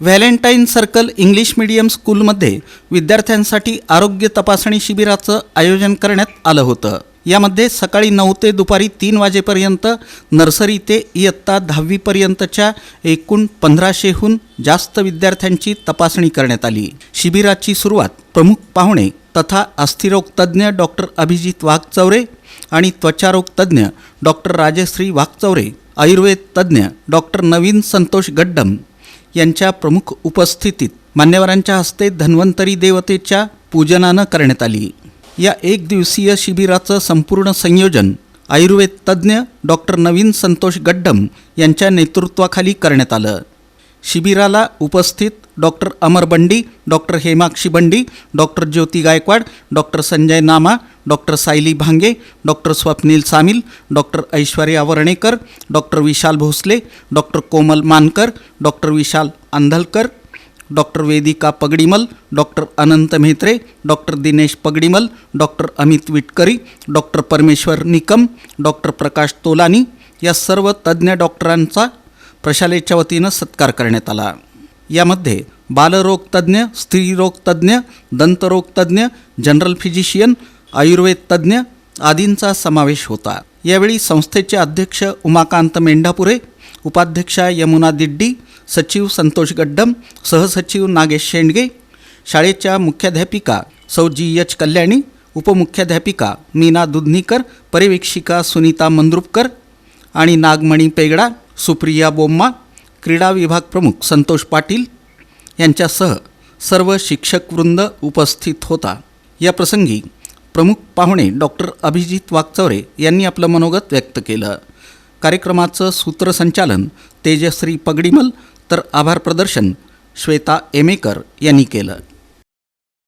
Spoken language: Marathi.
व्हॅलेंटाईन सर्कल इंग्लिश मीडियम स्कूलमध्ये विद्यार्थ्यांसाठी आरोग्य तपासणी शिबिराचं आयोजन करण्यात आलं होतं। यामध्ये सकाळी 9 ते दुपारी 3 वाजेपर्यंत नर्सरी ते इयत्ता 10वी पर्यंतच्या एकूण 1500हून जास्त विद्यार्थ्यांची तपासणी करण्यात आली। शिबिराची सुरुवात प्रमुख पाहुणे तथा अस्थिरोग तज्ज्ञ डॉक्टर अभिजित वाघचौरे आणि त्वचारोग तज्ज्ञ डॉक्टर राजश्री वाघचौरे, आयुर्वेद तज्ज्ञ डॉक्टर नवीन संतोष गड्डम यांच्या प्रमुख उपस्थितीत मान्यवरांच्या हस्ते धन्वंतरी देवतेच्या पूजनानं करण्यात आली। या एक दिवसीय शिबिराचं संपूर्ण संयोजन आयुर्वेद तज्ज्ञ डॉक्टर नवीन संतोष गड्डम यांच्या नेतृत्वाखाली करण्यात आलं। शिबिराला उपस्थित doctor Amar Bandi, doctor Hemakshi Bandi, doctor Jyoti Gaikwad, doctor Sanjay Nama, doctor Sayali Bhange, doctor Swapnil Samil, doctor Aishwarya Varnekar, doctor Vishal Bhosale, doctor Komal Mankar, doctor Vishal Andhalkar, doctor Vedika Pagdimal, doctor Anant Mhetre, doctor Dinesh Pagdimal, doctor Amit Vitkari, doctor Parmeshwar Nikam, doctor प्रकाश तोलानी या सर्व तज्ज्ञ डॉक्टरांचा प्रशालेच्या वतीनं सत्कार करण्यात आला। यामध्ये बालरोग तज्ज्ञ, स्त्रीरोग तज्ज्ञ, दंतरोग तज्ज्ञ, जनरल फिजिशियन, आयुर्वेद तज्ज्ञ आदींचा समावेश होता। यावेळी संस्थेचे अध्यक्ष उमाकांत मेंढापुरे, उपाध्यक्षा यमुना दिड्डी, सचिव संतोष गड्डम, सहसचिव नागेश शेंडगे, शाळेच्या मुख्याध्यापिका सौ जी.एच. कल्याणी, उपमुख्याध्यापिका मीना दुधनीकर, पर्यवेक्षिका सुनीता मंद्रुपकर आणि नागमणी पेगडा, सुप्रिया बोम्मा, क्रीडा विभाग प्रमुख संतोष पाटील यांच्यासह सर्व शिक्षकवृंद उपस्थित होता। या प्रसंगी प्रमुख पाहुणे डॉक्टर अभिजित वाघचौरे यांनी आपलं मनोगत व्यक्त केलं। कार्यक्रमाचं सूत्रसंचालन तेजश्री पगडीमल तर आभार प्रदर्शन श्वेता एमेकर यांनी केलं।